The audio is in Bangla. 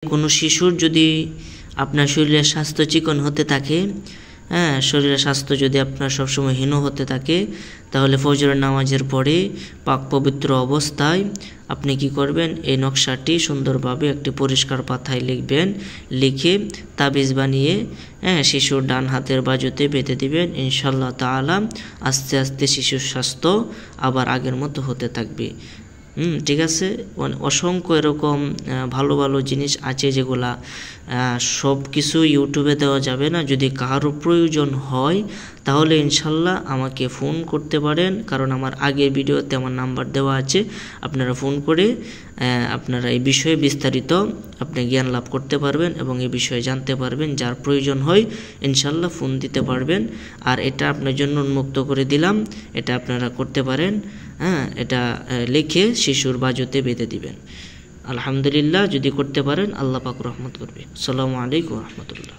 কোনো শিশুর যদি আপনার শরীরের স্বাস্থ্য চিকন হতে থাকে, শরীরের স্বাস্থ্য যদি আপনার সবসময় হীন হতে থাকে, তাহলে ফজরের নামাজের পরে পাক পবিত্র অবস্থায় আপনি কি করবেন, এই নকশাটি সুন্দরভাবে একটি পরিষ্কার পাতায় লিখবেন, লিখে তাবিজ বানিয়ে শিশুর ডান হাতের বাজুতে বেঁধে দিবেন। ইনশাআল্লাহ তাআলা আস্তে আস্তে শিশুর স্বাস্থ্য আবার আগের মতো হতে থাকবে। ঠিক আছে। অসংখ্য এরকম ভালো ভালো জিনিস আছে যেগুলা সব কিছু ইউটিউবে দেওয়া যাবে না। যদি কারো প্রয়োজন হয় তাহলে ইনশাল্লাহ আমাকে ফোন করতে পারেন, কারণ আমার আগের ভিডিওতে আমার নাম্বার দেওয়া আছে। আপনারা ফোন করে আপনারা এই বিষয়ে বিস্তারিত আপনি জ্ঞান লাভ করতে পারবেন এবং এই বিষয়ে জানতে পারবেন। যার প্রয়োজন হয় ইনশাল্লাহ ফোন দিতে পারবেন। আর এটা আপনার জন্য উন্মুক্ত করে দিলাম, এটা আপনারা করতে পারেন। এটা লিখে শিশুর বাজুতে বেঁধে দিবেন। আলহামদুলিল্লাহ, যদি করতে পারেন আল্লাহ পাক রহমত করবে। আসসালামু আলাইকুম ওয়া রাহমাতুল্লাহ।